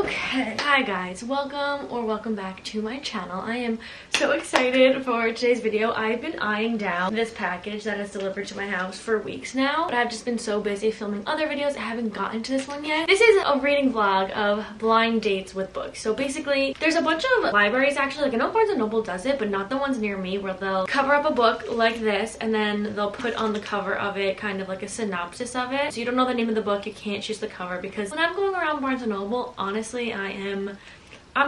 Okay, hi guys, welcome back to my channel. I am so excited for today's video. I've been eyeing down this package that is delivered to my house for weeks now, but I've just been so busy filming other videos I haven't gotten to this one yet. This is a reading vlog of blind dates with books. So basically there's a bunch of libraries actually, like I know Barnes & Noble does it, but not the ones near me, where they'll cover up a book like this and then they'll put on the cover of it kind of like a synopsis of it. So you don't know the name of the book, you can't choose the cover, because when I'm going around Barnes & Noble, honestly, I'm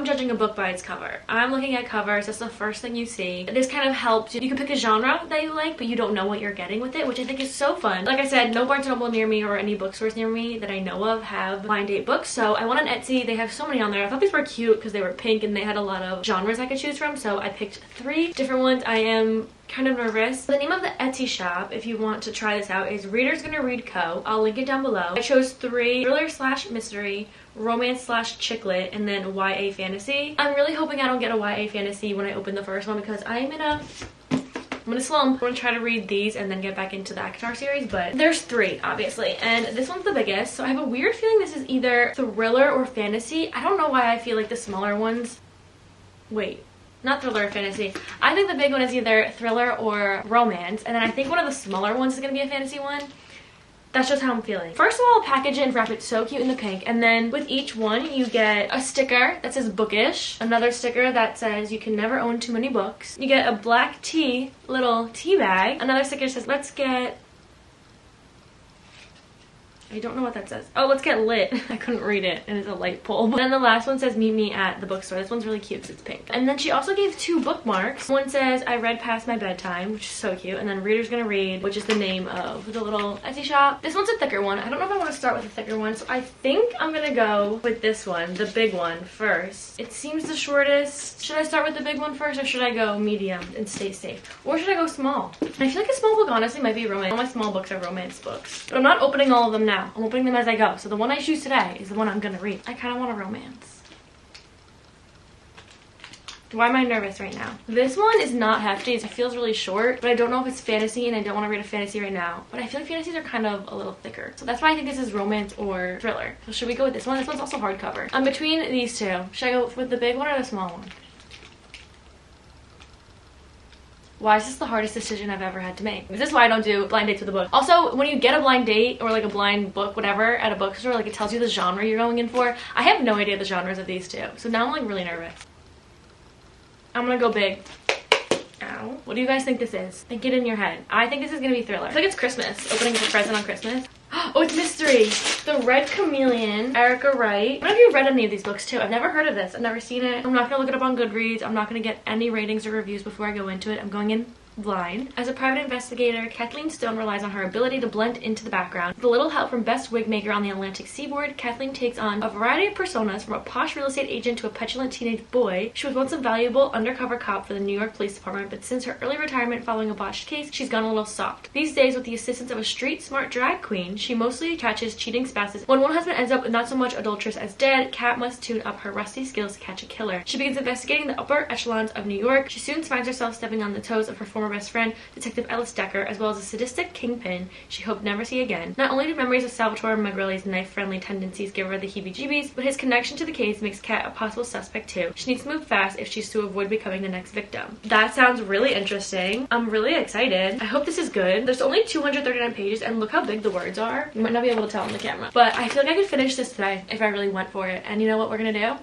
judging a book by its cover. I'm looking at covers, that's the first thing you see. This kind of helps you can pick a genre that you like, but you don't know what you're getting with it, which I think is so fun. Like I said, no Barnes & Noble near me or any bookstores near me that I know of have blind date books, so I went on Etsy. They have so many on there. I thought these were cute because they were pink and they had a lot of genres I could choose from, so I picked 3 different ones. I am kind of nervous. The name of the Etsy shop, if you want to try this out, is Reader's Gonna Read Co. I'll link it down below. I chose 3: thriller/mystery, romance/chick-lit, and then YA fantasy. I'm really hoping I don't get a YA fantasy when I open the first one, because I'm in a slump. I'm gonna try to read these and then get back into the ACOTAR series, but there's 3 obviously, and this one's the biggest, so I have a weird feeling this is either thriller or fantasy. I don't know why I feel like the smaller ones, wait, not thriller or fantasy. I think the big one is either thriller or romance, and then I think one of the smaller ones is gonna be a fantasy one. That's just how I'm feeling. First of all, I'll package it and wrap it so cute in the pink, and then with each one you get a sticker that says bookish, another sticker that says you can never own too many books, you get a black tea little tea bag, another sticker says let's get, I don't know what that says. Oh, let's get lit. I couldn't read it, and it's a light bulb. And then the last one says meet me at the bookstore. This one's really cute because it's pink. And then she also gave 2 bookmarks. One says I read past my bedtime, which is so cute, and then Reader's Gonna Read, which is the name of the little Etsy shop. This one's a thicker one. I don't know if I want to start with a thicker one, so I think I'm gonna go with this one, the big one, first. It seems the shortest. Should I start with the big one first, or should I go medium and stay safe? Or should I go small? I feel like a small book honestly might be romance. All my small books are romance books, but I'm not opening all of them now. I'm opening them as I go. So the one I choose today is the one I'm gonna read. I kind of want a romance. Why am I nervous right now? This one is not hefty. It feels really short, but I don't know if it's fantasy, and I don't want to read a fantasy right now. But I feel like fantasies are kind of a little thicker. So that's why I think this is romance or thriller. So should we go with this one? This one's also hardcover. I'm between these 2. Should I go with the big one or the small one? Why is this the hardest decision I've ever had to make? This is why I don't do blind dates with a book. Also, when you get a blind date or like a blind book, whatever, at a bookstore, like it tells you the genre you're going in for. I have no idea the genres of these 2. So now I'm like really nervous. I'm gonna go big. Ow. What do you guys think this is? Think it in your head. I think this is gonna be thriller. I think it's Christmas. Opening a present on Christmas. Oh, it's mystery. The Red Chameleon, Erica Wright. I don't know if you've read any of these books too. I've never heard of this. I've never seen it. I'm not gonna look it up on Goodreads. I'm not gonna get any ratings or reviews before I go into it. I'm going in blind. As a private investigator, Kathleen Stone relies on her ability to blend into the background. With a little help from best wig maker on the Atlantic seaboard, Kathleen takes on a variety of personas, from a posh real estate agent to a petulant teenage boy. She was once a valuable undercover cop for the New York Police Department, but since her early retirement following a botched case, she's gone a little soft. These days, with the assistance of a street-smart drag queen, she mostly catches cheating spouses. When one husband ends up not so much adulterous as dead, Kat must tune up her rusty skills to catch a killer. She begins investigating the upper echelons of New York. She soon finds herself stepping on the toes of her former best friend, Detective Ellis Decker, as well as a sadistic kingpin she hoped never see again. Not only do memories of Salvatore Magrelli's knife-friendly tendencies give her the heebie-jeebies, but his connection to the case makes Kat a possible suspect too. She needs to move fast if she's to avoid becoming the next victim. That sounds really interesting. I'm really excited. I hope this is good. There's only 239 pages, and look how big the words are. You might not be able to tell on the camera, but I feel like I could finish this today if I really went for it. And you know what we're gonna do?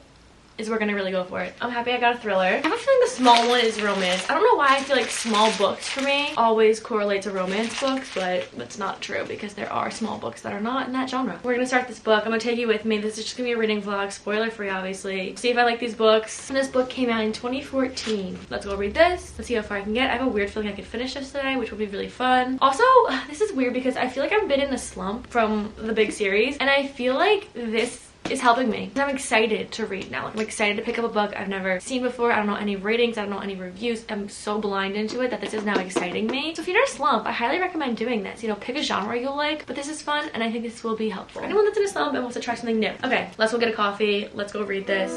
Is we're gonna really go for it. I'm happy I got a thriller. I have a feeling the small one is romance. I don't know why I feel like small books for me always correlate to romance books, but that's not true because there are small books that are not in that genre. We're gonna start this book. I'm gonna take you with me. This is just gonna be a reading vlog, spoiler free obviously. See if I like these books. And this book came out in 2014. Let's go read this. Let's see how far I can get. I have a weird feeling I could finish this today, which will be really fun. Also, this is weird because I feel like I've been in a slump from the big series, and I feel like this is helping me. I'm excited to read now. Like, I'm excited to pick up a book I've never seen before. I don't know any ratings. I don't know any reviews. I'm so blind into it that this is now exciting me. So if you're in a slump, I highly recommend doing this. You know, pick a genre you'll like, but this is fun and I think this will be helpful. For anyone that's in a slump and wants to try something new. Okay, let's go get a coffee. Let's go read this.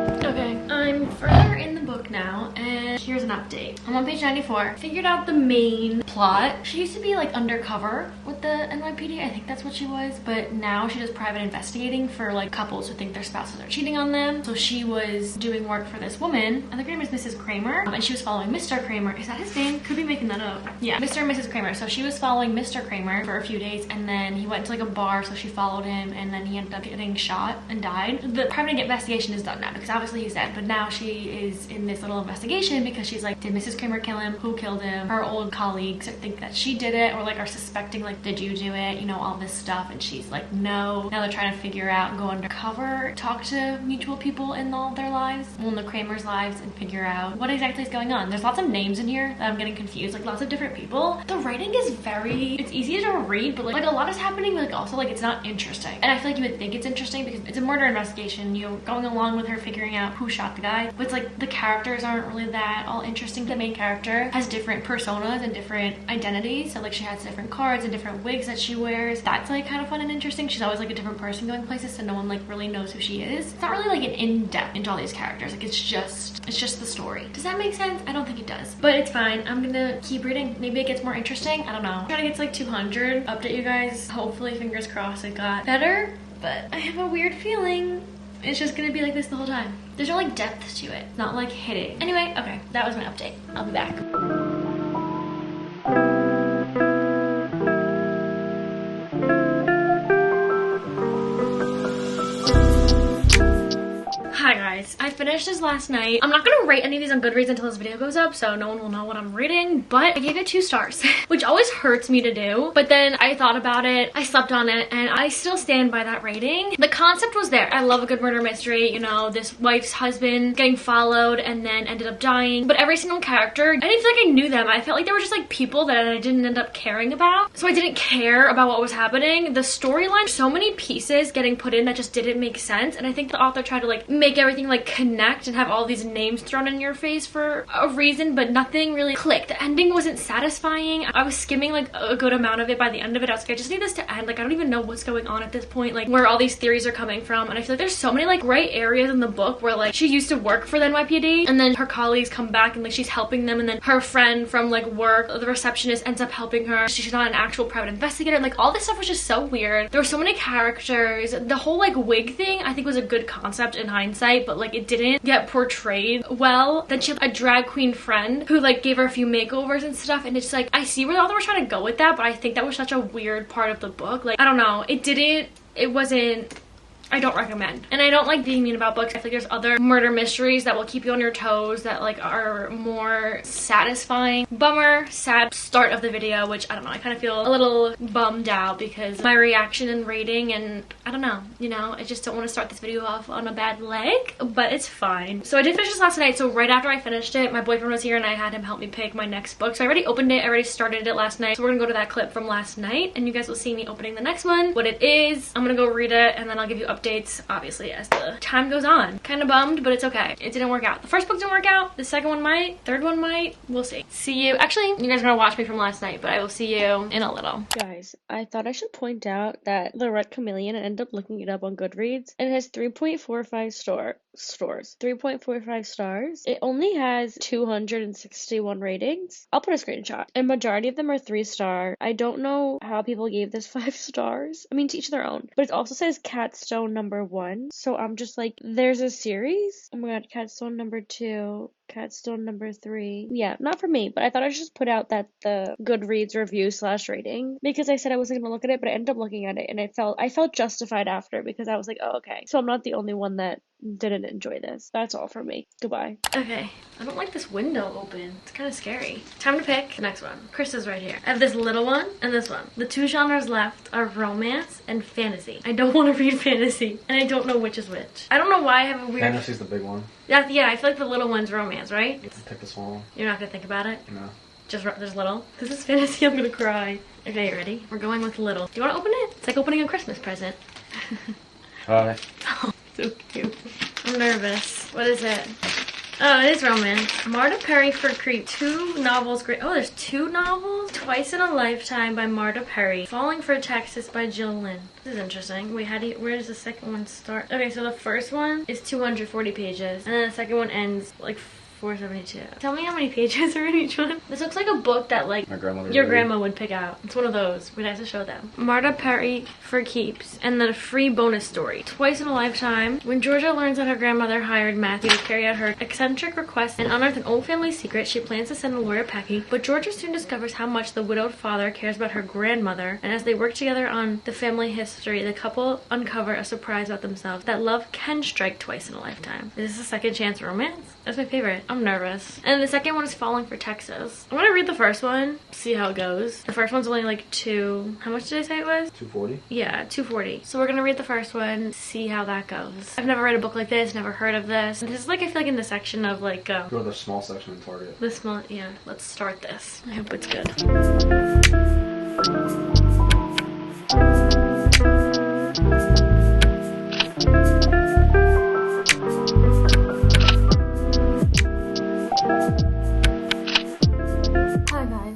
Okay, I'm further in the book now, and here's an update. I'm on page 94. Figured out the main plot. She used to be like undercover with the NYPD. I think that's what she was, but now she does private investigating for like couples who think their spouses are cheating on them. So she was doing work for this woman. I think her name is Mrs. Kramer, and she was following Mr. Kramer. Is that his name? Could be making that up. Yeah, Mr. and Mrs. Kramer. So she was following Mr. Kramer for a few days, and then he went to like a bar, so she followed him, and then he ended up getting shot and died. The private investigation is done now because obviously he's dead, but now she is in this little investigation because she's like, did Mrs. Kramer kill him? Who killed him? Her old colleagues think that she did it, or like are suspecting like, did you do it? You know, all this stuff. And she's like, no. Now they're trying to figure out and go undercover, talk to mutual people in all their lives, well, in the Kramer's lives, and figure out what exactly is going on. There's lots of names in here that I'm getting confused, like lots of different people. The writing is it's easy to read, but like a lot is happening, but like also like it's not interesting. And I feel like you would think it's interesting because it's a murder investigation, you know, going along with her figuring out who shot the guy, but it's like the characters aren't really that all interesting. The main character has different personas and different identities, so like she has different cards and different wigs that she wears. That's like kind of fun and interesting. She's always like a different person going places, so no one like really knows who she is. It's not really like an in-depth into all these characters, like it's just the story. Does that make sense? I don't think it does, but it's fine. I'm gonna keep reading. Maybe it gets more interesting. I don't know. I'm trying to get to like 200, update you guys. Hopefully, fingers crossed, it got better, but I have a weird feeling it's just gonna be like this the whole time. There's no like depth to it, not like hitting. Anyway, okay, that was my update. I'll be back. Hi guys, I finished this last night. I'm not gonna rate any of these on Goodreads until this video goes up, so no one will know what I'm reading, but I gave it 2 stars, which always hurts me to do. But then I thought about it, I slept on it, and I still stand by that rating. The concept was there. I love a good murder mystery, you know, this wife's husband getting followed and then ended up dying. But every single character, I didn't feel like I knew them. I felt like they were just like people that I didn't end up caring about. So I didn't care about what was happening. The storyline, so many pieces getting put in that just didn't make sense. And I think the author tried to like make everything like connect and have all these names thrown in your face for a reason, but nothing really clicked. The ending wasn't satisfying. I was skimming like a good amount of it. By the end of it, I was like, I just need this to end. Like, I don't even know what's going on at this point, like where all these theories are coming from. And I feel like there's so many like gray areas in the book where like she used to work for the NYPD, and then her colleagues come back and like she's helping them, and then her friend from like work, the receptionist, ends up helping her. She's not an actual private investigator. Like all this stuff was just so weird. There were so many characters. The whole like wig thing I think was a good concept in hindsight, but like it didn't get portrayed well. Then she had a drag queen friend who like gave her a few makeovers and stuff, and it's like I see where the author was trying to go with that, but I think that was such a weird part of the book. Like I don't know, it wasn't, I don't recommend. And I don't like being mean about books. I feel like there's other murder mysteries that will keep you on your toes that like are more satisfying. Bummer, sad start of the video, which I don't know, I kind of feel a little bummed out because my reaction and rating, and I don't know, you know, I just don't want to start this video off on a bad leg, but it's fine. So I did finish this last night. So right after I finished it, my boyfriend was here and I had him help me pick my next book. So I already opened it, I already started it last night. So we're gonna go to that clip from last night and you guys will see me opening the next one, what it is. I'm gonna go read it and then I'll give you updates obviously as the time goes on. Kind of bummed, but it's okay. It didn't work out. The first book didn't work out. The second one might. Third one might. We'll see. See you. Actually, you guys are gonna watch me from last night, but I will see you in a little. Guys, I thought I should point out that the Red Chameleon, I ended up looking it up on Goodreads, and it has 3.45 stars. 3.45 stars. It only has 261 ratings. I'll put a screenshot. And majority of them are 3-star. I don't know how people gave this 5 stars. I mean, to each their own. But it also says Catstone #1. So I'm just like, there's a series? Oh my god, Catstone #2. Catstone #3. Yeah, not for me, but I thought I should just put out that the Goodreads review / rating, because I said I wasn't gonna look at it, but I ended up looking at it and I felt justified after, because I was like, oh, okay. So I'm not the only one that didn't enjoy this. That's all from me. Goodbye. Okay, I don't like this window open. It's kind of scary. Time to pick the next one. Krista's right here. I have this little one and this one. The 2 genres left are romance and fantasy. I don't want to read fantasy, and I don't know which is which. I don't know why I have a weird... Fantasy's the big one. Yeah, I feel like the little one's romance, right? Pick the small one. You're not gonna think about it? No. There's little. This is fantasy, I'm gonna cry. Okay, you ready? We're going with little. Do you want to open it? It's like opening a Christmas present. Try. Oh, so cute. I'm nervous. What is it? Oh, it is romance. Marta Perry for Creep. 2 novels. Great. Oh, there's 2 novels? Twice in a Lifetime by Marta Perry. Falling for Texas by Jill Lynn. This is interesting. Wait, where does the second one start? Okay, so the first one is 240 pages. And then the second one ends like 472. Tell me how many pages are in each one. This looks like a book that like your grandma would pick out. It's one of those. We'd have to show them. Marta Perry for Keeps. And then a free bonus story. Twice in a Lifetime. When Georgia learns that her grandmother hired Matthew to carry out her eccentric request and unearth an old family secret, she plans to send the lawyer packing. But Georgia soon discovers how much the widowed father cares about her grandmother. And as they work together on the family history, the couple uncover a surprise about themselves. That love can strike twice in a lifetime. Is this a second chance romance? That's my favorite. I'm nervous. And the second one is Falling for Texas. I'm gonna read the first one, see how it goes. The first one's only like how much did I say it was? 240? Yeah, 240. So we're gonna read the first one, see how that goes. I've never read a book like this, never heard of this. This is like, I feel like in the section of like, Go to the small section in Target. The small, yeah. Let's start this. I hope it's good.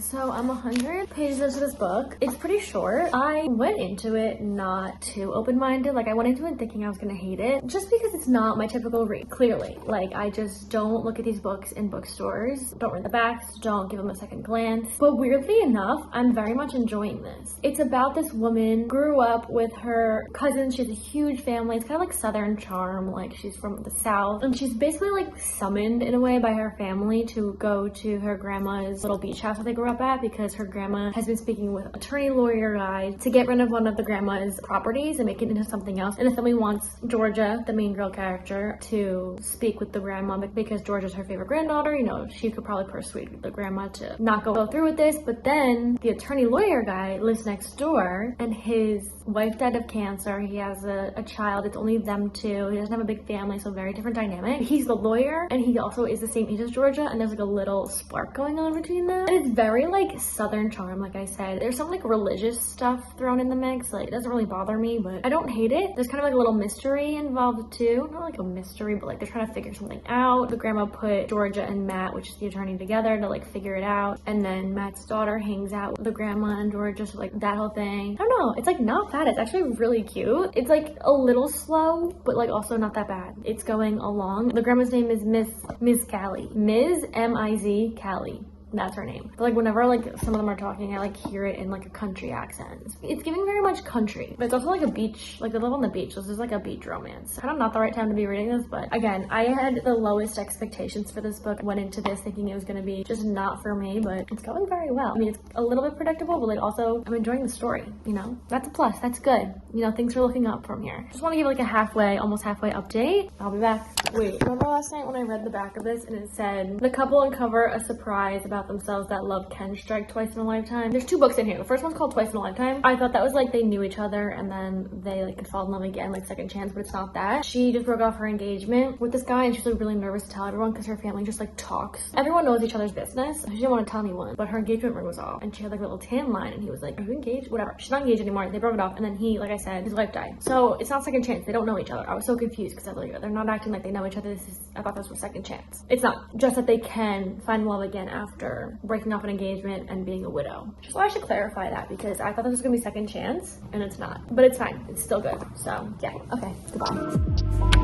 So I'm 100 pages into this book. It's pretty short. I went into it not too open-minded. Like I went into it thinking I was gonna hate it just because it's not my typical read, clearly. Like I just don't look at these books in bookstores, don't read the backs, don't give them a second glance. But weirdly enough, I'm very much enjoying this. It's about this woman, grew up with her cousins. She has a huge family. It's kind of like Southern charm, like she's from the South. And she's basically like summoned in a way by her family to go to her grandma's little beach house that they grew up at because her grandma has been speaking with attorney lawyer guy to get rid of one of the grandma's properties and make it into something else. And the family wants Georgia, the main girl character, to speak with the grandma because Georgia's her favorite granddaughter. You know, she could probably persuade the grandma to not go through with this. But then the attorney lawyer guy lives next door and his wife died of cancer. He has a child. It's only them two. He doesn't have a big family, so very different dynamic. He's the lawyer and he also is the same age as Georgia, and there's like a little spark going on between them. And it's very like Southern charm, like I said. There's some like religious stuff thrown in the mix. Like it doesn't really bother me, but I don't hate it. There's kind of like a little mystery involved too. Not like a mystery, but like they're trying to figure something out. The grandma put Georgia and Matt, which is the attorney, together to like figure it out. And then Matt's daughter hangs out with the grandma and Georgia, so like that whole thing. I don't know. It's like not bad. It's actually really cute. It's like a little slow, but like also not that bad. It's going along. The grandma's name is Ms. Callie. Ms. M-I-Z Callie. That's her name. But like whenever like some of them are talking, I like hear it in like a country accent. It's giving very much country, but it's also like a beach, like they live on the beach. So this is like a beach romance. Kind of not the right time to be reading this, but again, I had the lowest expectations for this book. I went into this thinking it was going to be just not for me, but it's going very well. I mean, it's a little bit predictable, but like also I'm enjoying the story, you know? That's a plus. That's good. You know, things are looking up from here. Just want to give like a almost halfway update. I'll be back. Wait, remember last night when I read the back of this and it said, the couple uncover a surprise about themselves that love can strike twice in a lifetime. There's 2 books in here. The first one's called Twice in a Lifetime. I thought that was like they knew each other and then they like could fall in love again, like second chance, but it's not that. She just broke off her engagement with this guy and she's like really nervous to tell everyone because her family just like talks. Everyone knows each other's business. She didn't want to tell anyone, but her engagement ring was off and she had like a little tan line and he was like, are you engaged? Whatever. She's not engaged anymore. They broke it off and then he, like I said, his wife died. So it's not second chance. They don't know each other. I was so confused because I was like, they're not acting like they know each other. I thought this was second chance. It's not. Just that they can find love again after breaking off an engagement and being a widow. Just thought I should clarify that because I thought this was gonna be second chance and it's not. But it's fine. It's still good. So yeah. Okay. Goodbye.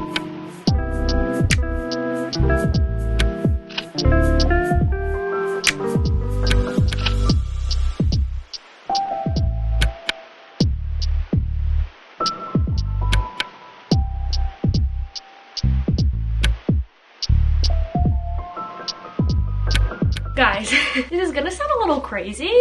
Guys, this is gonna sound a little crazy.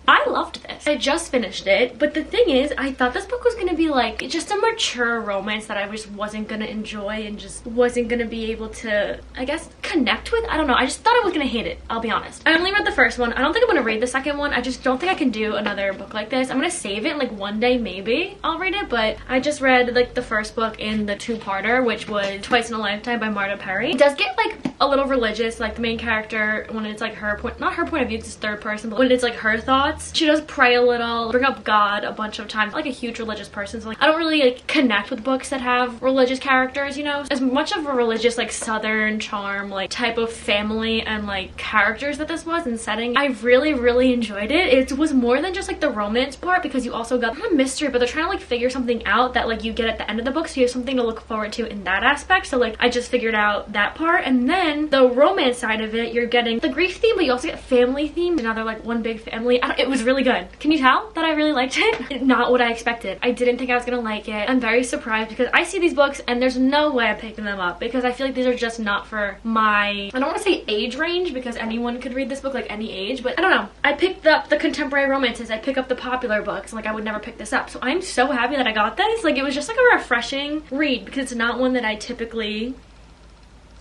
I loved this. I just finished it, but the thing is, I thought this book was gonna be like just a mature romance that I just wasn't gonna enjoy and just wasn't gonna be able to, I guess, connect with. I don't know. I just thought I was gonna hate it, I'll be honest. I only read the first one. I don't think I'm gonna read the second one. I just don't think I can do another book like this. I'm gonna save it, like one day maybe I'll read it, but I just read like the first book in the 2-parter, which was Twice in a Lifetime by Marta Perry. It does get like a little religious, like the main character, when it's like her point, not her point of view, it's third person, but when it's like her thoughts, she does pray a little, bring up God a bunch of times. I'm like a huge religious person, so like I don't really like connect with books that have religious characters, you know? As much of a religious like southern charm like type of family and like characters that this was and setting, I really enjoyed it. It was more than just like the romance part, because you also got a mystery, but they're trying to like figure something out that like you get at the end of the book, so you have something to look forward to in that aspect. So like I just figured out that part, and then the romance side of it, you're getting the grief theme, but you also get family theme, and now they're like one big family. It was really good. Can you tell that I really liked it? Not what I expected. I didn't think I was gonna like it. I'm very surprised because I see these books and there's no way I'm picking them up, because I feel like these are just not for my, I don't want to say age range, because anyone could read this book, like any age, but I don't know. I picked up the contemporary romances, I pick up the popular books, like I would never pick this up. So I'm so happy that I got this. Like it was just like a refreshing read, because it's not one that I typically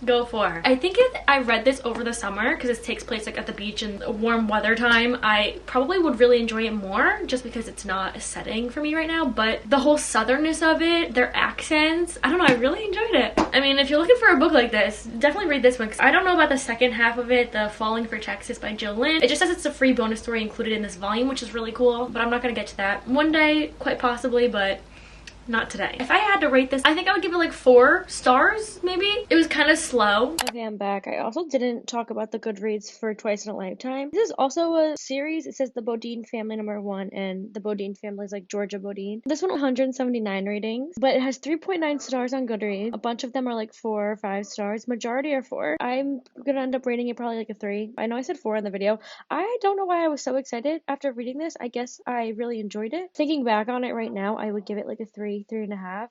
go for. I think if I read this over the summer, because it takes place like at the beach in warm weather time, I probably would really enjoy it more, just because it's not a setting for me right now. But the whole southernness of it, their accents, I don't know, I really enjoyed it. I mean, if you're looking for a book like this, definitely read this one, because I don't know about the second half of it, the Falling for Texas by Jill Lynn. It just says it's a free bonus story included in this volume, which is really cool, but I'm not gonna get to that. One day, quite possibly, but not today. If I had to rate this, I think I would give it like 4 stars, maybe. It was kind of slow. Okay, I'm back. I also didn't talk about the Goodreads for Twice in a Lifetime. This is also a series. It says the Bodine family #1, and the Bodine family is like Georgia Bodine. This one 179 ratings, but it has 3.9 stars on Goodreads. A bunch of them are like 4 or 5 stars. Majority are 4. I'm gonna end up rating it probably like a 3. I know I said 4 in the video. I don't know why I was so excited after reading this. I guess I really enjoyed it. Thinking back on it right now, I would give it like a 3.5.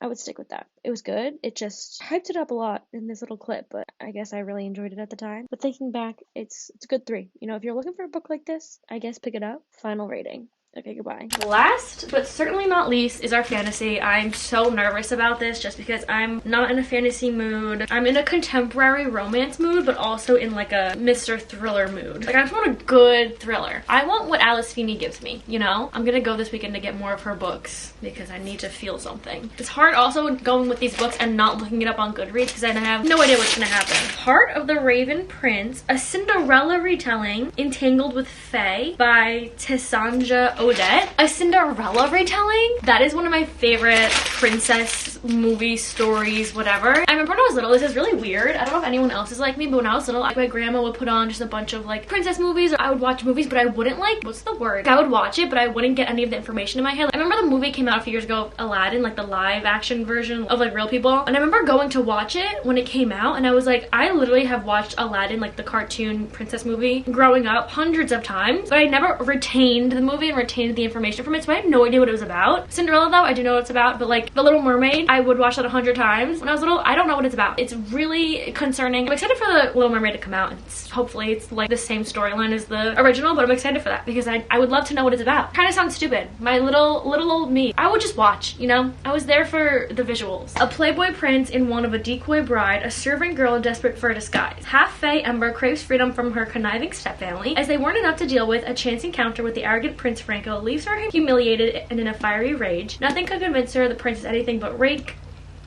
I would stick with that. It was good. It just hyped it up a lot in this little clip, but I guess I really enjoyed it at the time. But thinking back, it's a good 3. You know, if you're looking for a book like this, I guess pick it up. Final rating. Okay, goodbye. Last, but certainly not least, is our fantasy. I'm so nervous about this just because I'm not in a fantasy mood. I'm in a contemporary romance mood, but also in like a Mr. Thriller mood. Like I just want a good thriller. I want what Alice Feeney gives me, you know? I'm gonna go this weekend to get more of her books because I need to feel something. It's hard also going with these books and not looking it up on Goodreads because I have no idea what's gonna happen. Heart of the Raven Prince, a Cinderella retelling, Entangled with Fae by Tessanja Odette. A Cinderella retelling? That is one of my favorite princess movie stories, whatever. I remember when I was little, this is really weird. I don't know if anyone else is like me, but when I was little, my grandma would put on just a bunch of like princess movies, or I would watch movies, but I wouldn't like, what's the word? I would watch it, but I wouldn't get any of the information in my head. I remember the movie came out a few years ago, Aladdin, like the live action version of like real people. And I remember going to watch it when it came out, and I was like, I literally have watched Aladdin, like the cartoon princess movie, growing up hundreds of times, but I never retained the movie and retained the information from it, so I had no idea what it was about. Cinderella though, I do know what it's about, but like The Little Mermaid, I would watch that 100 times when I was little. I don't know what it's about. It's really concerning. I'm excited for The Little Mermaid to come out. Hopefully it's like the same storyline as the original, but I'm excited for that because I would love to know what it's about. Kind of sounds stupid. My little old me. I would just watch, you know? I was there for the visuals. A playboy prince in want of a decoy bride, a servant girl desperate for a disguise. Half Fae Ember craves freedom from her conniving stepfamily. As they weren't enough to deal with, a chance encounter with the arrogant Prince Franco leaves her humiliated and in a fiery rage. Nothing could convince her the prince is anything but a rake.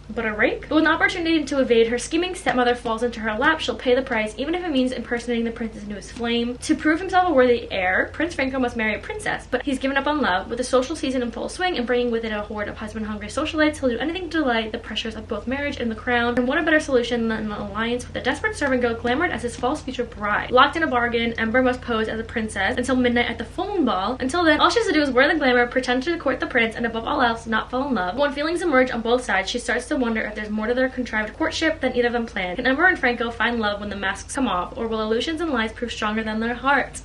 With an opportunity to evade, her scheming stepmother falls into her lap. She'll pay the price, even if it means impersonating the prince's newest flame. To prove himself a worthy heir, Prince Franco must marry a princess, but he's given up on love. With the social season in full swing and bringing with it a horde of husband-hungry socialites, he'll do anything to delay the pressures of both marriage and the crown. And what a better solution than an alliance with a desperate servant girl glamored as his false future bride. Locked in a bargain, Ember must pose as a princess until midnight at the full moon ball. Until then, all she has to do is wear the glamour, pretend to court the prince, and above all else, not fall in love. But when feelings emerge on both sides, she starts to wonder if there's more to their contrived courtship than either of them planned. Can Ember and Franco find love when the masks come off, or will illusions and lies prove stronger than their hearts?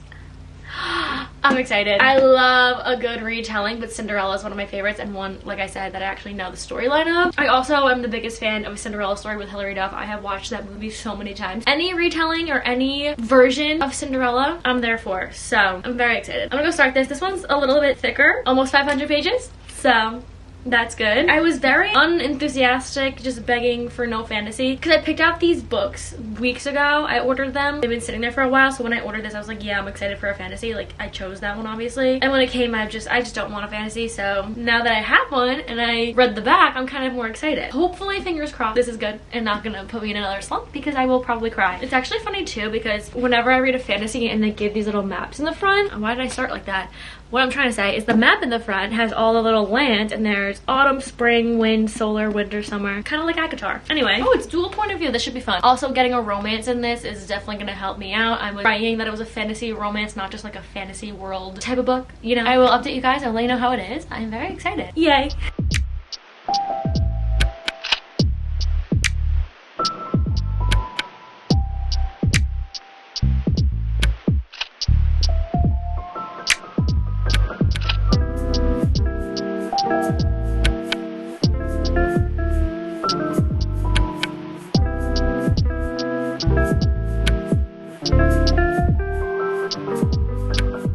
I'm excited. I love a good retelling, but Cinderella is one of my favorites, and one, like I said, that I actually know the storyline of. I also am the biggest fan of A Cinderella Story with Hilary Duff. I have watched that movie so many times. Any retelling or any version of Cinderella, I'm there for. So I'm very excited. I'm gonna go start this. This one's a little bit thicker, almost 500 pages. So That's good. I was very unenthusiastic, just begging for no fantasy, because I picked out these books weeks ago. I ordered them. They've been sitting there for a while, so when I ordered this, I was like, yeah, I'm excited for a fantasy. Like, I chose that one, obviously. And when it came, I just don't want a fantasy, so now that I have one, and I read the back, I'm kind of more excited. Hopefully, fingers crossed, this is good and not gonna put me in another slump, because I will probably cry. It's actually funny, too, because whenever I read a fantasy and they give these little maps in the front, why did I start like that? What I'm trying to say is the map in the front has all the little lands, and there's autumn, spring, wind, solar, winter, summer, kind of like ACOTAR. Anyway, oh, it's dual point of view. This should be fun. Also, getting a romance in this is definitely going to help me out. I was praying that it was a fantasy romance, not just like a fantasy world type of book. You know, I will update you guys. I'll let you know how it is. I'm very excited. Yay.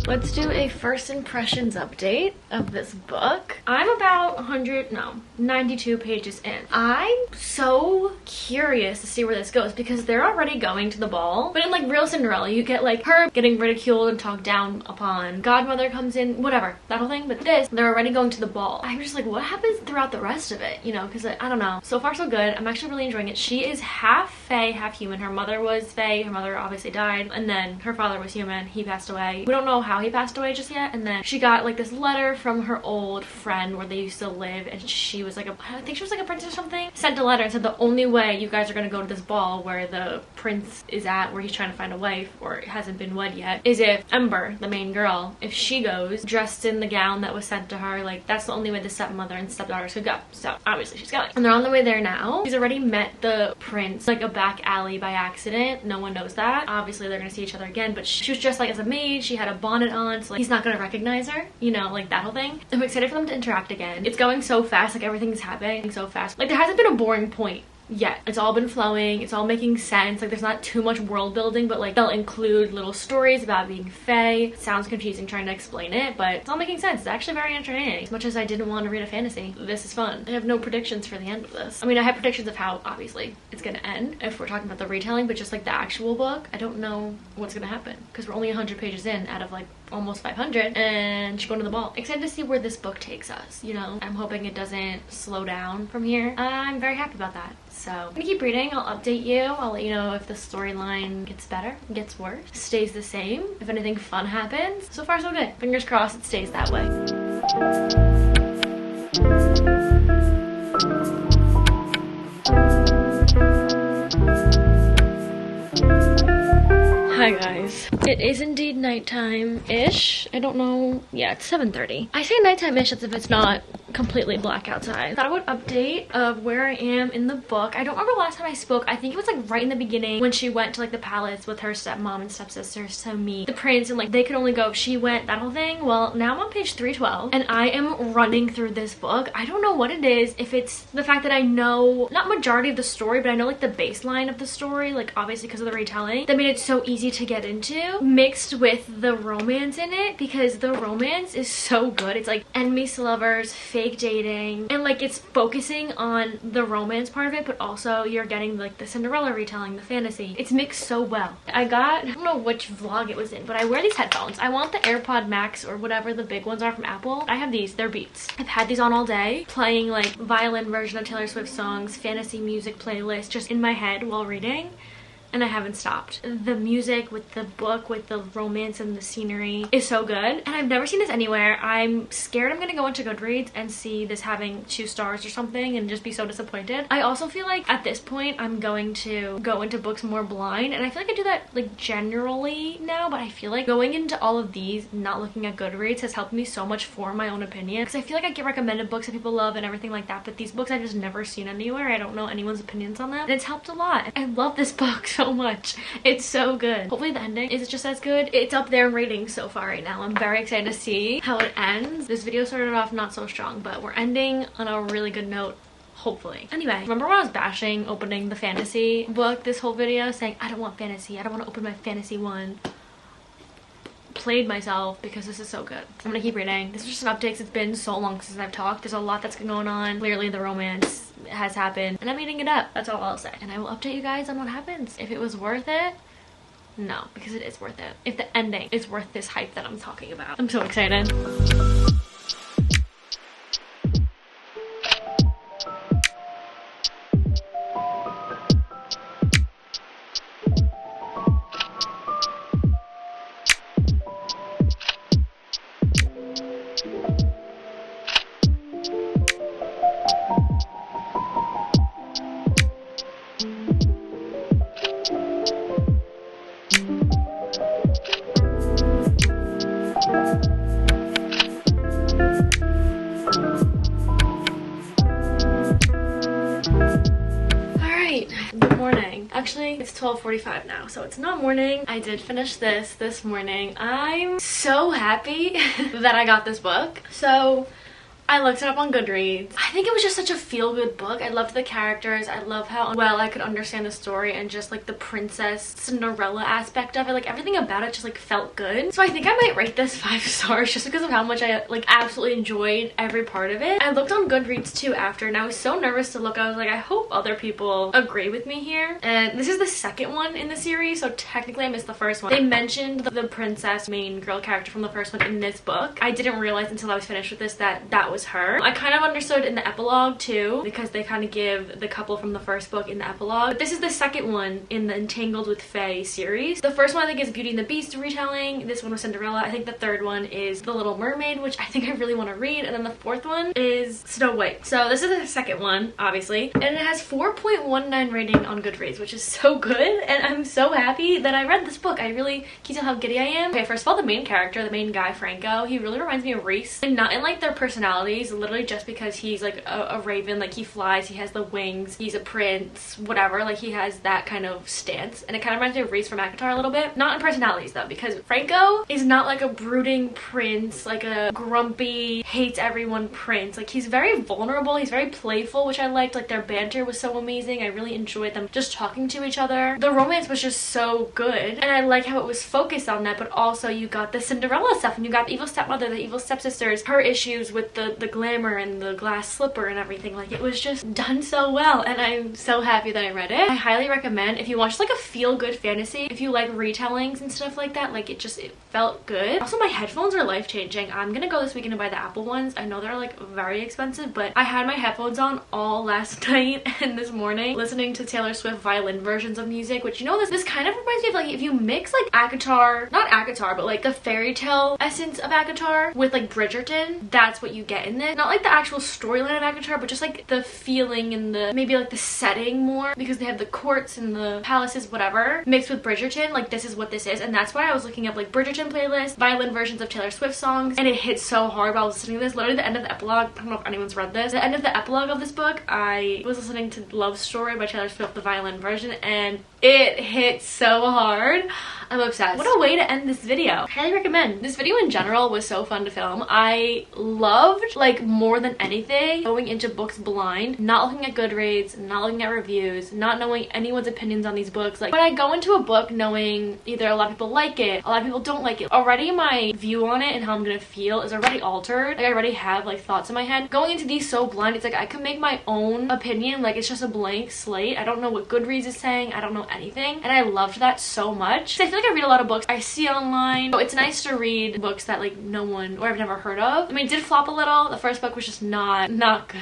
Let's do a first impressions update of this book. I'm about 92 pages in. I'm so curious to see where this goes, because they're already going to the ball. But in like real Cinderella, you get like her getting ridiculed and talked down upon. Godmother comes in, whatever, that whole thing. But this, they're already going to the ball. I'm just like, what happens throughout the rest of it? You know, because I don't know. So far so good. I'm actually really enjoying it. She is half fae, half human. Her mother was fae. Her mother obviously died. And then her father was human. He passed away. We don't know how he passed away just yet. And then she got like this letter from her old friend where they used to live, and she was like I think she was like a princess or something, sent a letter and said the only way you guys are gonna go to this ball where the prince is at, where he's trying to find a wife or hasn't been wed yet, is if Ember, the main girl, if she goes dressed in the gown that was sent to her. Like, that's the only way the stepmother and stepdaughters could go. So obviously she's going, and they're on the way there now. She's already met the prince like a back alley by accident. No one knows that. Obviously they're gonna see each other again, but she was dressed like as a maid. She had a bonnet on, so like he's not gonna recognize her, you know, like that whole thing. I'm excited for them to interact again. It's going so fast, like everything's happening so fast. Like, there hasn't been a boring point yet. It's all been flowing, it's all making sense. Like, there's not too much world building, but like they'll include little stories about being fae. It sounds confusing trying to explain it, but it's all making sense. It's actually very entertaining. As much as I didn't want to read a fantasy, this is fun. I have no predictions for the end of this. I mean, I have predictions of how obviously it's gonna end if we're talking about the retelling, but just like the actual book, I don't know what's gonna happen, because we're only 100 pages in out of like almost 500, and she's going to the ball. Excited to see where this book takes us, you know? I'm hoping it doesn't slow down from here. I'm very happy about that. So I'm gonna keep reading. I'll update you. I'll let you know if the storyline gets better, gets worse, stays the same, if anything fun happens. So far so good. Fingers crossed it stays that way. Hi guys. It is indeed nighttime-ish. I don't know. Yeah, it's 7:30. I say nighttime-ish as if it's not completely black outside. I thought I would update of where I am in the book. I don't remember last time I spoke. I think it was like right in the beginning when she went to like the palace with her stepmom and stepsisters to meet the prince, and like they could only go if she went, that whole thing. Well, now I'm on page 312 and I am running through this book. I don't know what it is, if it's the fact that I know not majority of the story, but I know like the baseline of the story, like obviously because of the retelling, that made it so easy to get into, mixed with the romance in it, because the romance is so good. It's like enemies to lovers, fake dating, and like it's focusing on the romance part of it, but also you're getting like the Cinderella retelling, the fantasy. It's mixed so well. I don't know which vlog it was in, but I wear these headphones. I want the AirPod Max or whatever the big ones are from Apple. I have these, they're Beats. I've had these on all day, playing like violin version of Taylor Swift songs, fantasy music playlist just in my head while reading. And I haven't stopped. The music with the book, with the romance and the scenery is so good. And I've never seen this anywhere. I'm scared I'm gonna go into Goodreads and see this having 2 stars or something and just be so disappointed. I also feel like at this point I'm going to go into books more blind, and I feel like I do that like generally now, but I feel like going into all of these, not looking at Goodreads, has helped me so much form my own opinion. Because I feel like I get recommended books that people love and everything like that, but these books I've just never seen anywhere. I don't know anyone's opinions on them, and it's helped a lot. I love this book so much. It's so good. Hopefully the ending is just as good. It's up there in ratings so far right now. I'm very excited to see how it ends. This video started off not so strong, but we're ending on a really good note, hopefully. Anyway, remember when I was bashing opening the fantasy book this whole video, saying I don't want fantasy, I don't want to open my fantasy one? outplayed myself because this is so good. I'm gonna keep reading. This is just an update because it's been so long since I've talked. There's a lot that's going on. Clearly the romance has happened and I'm eating it up. That's all I'll say. And I will update you guys on what happens. If it was worth it, no, because it is worth it. If the ending is worth this hype that I'm talking about. I'm so excited. Actually, it's 12:45 now, so it's not morning. I did finish this morning. I'm so happy that I got this book. So I looked it up on Goodreads. I think it was just such a feel-good book. I loved the characters. I love how well I could understand the story and just like the princess Cinderella aspect of it. Like everything about it just like felt good. So I think I might rate this 5 stars just because of how much I like absolutely enjoyed every part of it. I looked on Goodreads too after and I was so nervous to look. I was like, I hope other people agree with me here. And this is the second one in the series, so technically I missed the first one. They mentioned the princess main girl character from the first one in this book. I didn't realize until I was finished with this that that was her. I kind of understood in the epilogue too because they kind of give the couple from the first book in the epilogue. But this is the second one in the Entangled with Fae series. The first one I think is Beauty and the Beast retelling. This one was Cinderella. I think the third one is The Little Mermaid, which I think I really want to read. And then the fourth one is Snow White. So this is the second one, obviously. And it has 4.19 rating on Goodreads, which is so good. And I'm so happy that I read this book. I really, can you tell how giddy I am? Okay, first of all, the main character, the main guy, Franco, he really reminds me of Reese. And not in like their personalities, literally just because he's like a raven, like he flies, he has the wings, he's a prince, whatever, like he has that kind of stance. And it kind of reminds me of Reese from Avatar a little bit. Not in personalities though, because Franco is not like a brooding prince, like a grumpy, hates everyone prince. Like he's very vulnerable, he's very playful, which I liked. Like their banter was so amazing. I really enjoyed them just talking to each other. The romance was just so good and I like how it was focused on that, but also you got the Cinderella stuff and you got the evil stepmother, the evil stepsisters, her issues with the glamour and the glass slipper and everything. Like it was just done so well and I'm so happy that I read it. I highly recommend if you watch like a feel-good fantasy, if you like retellings and stuff like that, like it felt good. Also my headphones are life-changing. I'm gonna go this weekend and buy the Apple ones. I know they're like very expensive, but I had my headphones on all last night and this morning listening to Taylor Swift violin versions of music, which you know this kind of reminds me of like if you mix like ACOTAR, not ACOTAR, but like the fairy tale essence of ACOTAR with like Bridgerton, that's what you get in this. Not like the actual storyline of ACOTAR, but just like the feeling and the maybe like the setting more, because they have the courts and the palaces, whatever, mixed with Bridgerton. Like this is what this is, and that's why I was looking up like Bridgerton playlist, violin versions of Taylor Swift songs, and it hit so hard while I was listening to this. Literally the end of the epilogue, I don't know if anyone's read this, the end of the epilogue of this book, I was listening to Love Story by Taylor Swift, the violin version, and it hit so hard. I'm obsessed. What a way to end this video. Highly recommend. This video in general was so fun to film. I loved, like more than anything, going into books blind, not looking at Goodreads, not looking at reviews, not knowing anyone's opinions on these books. Like when I go into a book knowing either a lot of people like it, a lot of people don't like it, already my view on it and how I'm gonna feel is already altered. Like I already have like thoughts in my head. Going into these so blind, it's like I can make my own opinion. Like it's just a blank slate. I don't know what Goodreads is saying. I don't know anything. And I loved that so much. So I feel like I read a lot of books I see online. So it's nice to read books that like no one or I've never heard of. I mean, it did flop a little. The first book was just not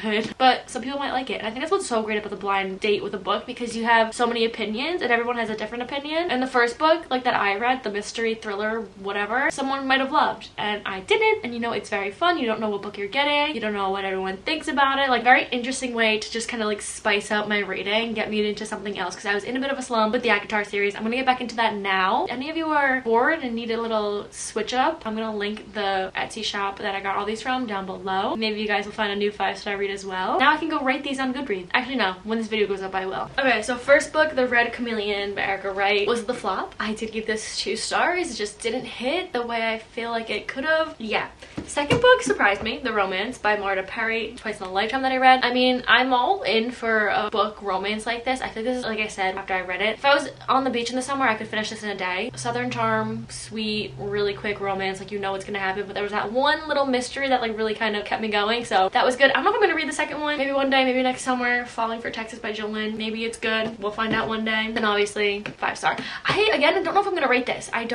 good, but some people might like it. And I think that's what's so great about the blind date with a book, because you have so many opinions and everyone has a different opinion. And the first book, like that I read, the mystery thriller, whatever, someone might have loved and I didn't. And you know, it's very fun. You don't know what book you're getting. You don't know what everyone thinks about it. Like very interesting way to just kind of like spice up my rating, get me into something else, because I was in a bit of a slump with the ACOTAR series. I'm gonna get back into that now. Any of you are bored and need a little switch up, I'm gonna link the Etsy shop that I got all these from down below. Maybe you guys will find a new 5-star read as well. Now I can go rate these on Goodreads. Actually no, when this video goes up I will. Okay, so first book, The Red Chameleon by Erica Wright, was the flop. I did give this 2 stars. It just didn't hit the way I feel like it could have. Yeah, Second book surprised me, The Romance by Marta Perry, Twice in a Lifetime, that I read. I mean, I'm all in for a book romance like this. I think this is, like I said, after I read it, if I was on the beach in the summer, I could finish this in a day. Southern charm, sweet, really quick romance, like you know what's gonna happen, but there was that one little mystery that like really kind of kept me going, so that was good. I don't know if I'm gonna read the second one. Maybe one day, maybe next summer. Falling for Texas by Jill Lynn. Maybe it's good. We'll find out one day. And obviously, 5-star. I don't know if I'm gonna rate this. I'd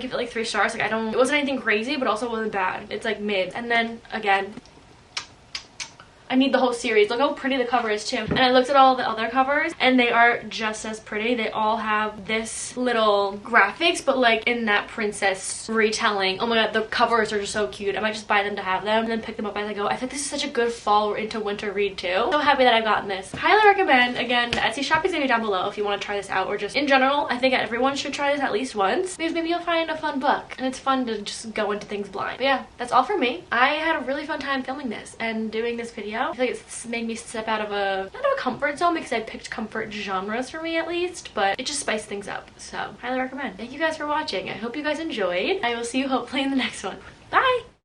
give it like 3 stars. Like it wasn't anything crazy, but also wasn't bad. It's like mid. And then again, I need the whole series. Look how pretty the cover is too. And I looked at all the other covers and they are just as pretty. They all have this little graphics, but like in that princess retelling. Oh my god, the covers are just so cute. I might just buy them to have them and then pick them up as I go. I think this is such a good fall or into winter read too. So happy that I've gotten this. Highly recommend. Again, the Etsy shop is gonna be down below if you want to try this out, or just in general, I think everyone should try this at least once, because maybe you'll find a fun book and it's fun to just go into things blind. But yeah, that's all for me. I had a really fun time filming this and doing this video. I feel like it's made me step out of not a comfort zone, because I picked comfort genres for me at least, but it just spiced things up. So highly recommend. Thank you guys for watching. I hope you guys enjoyed. I will see you hopefully in the next one. Bye!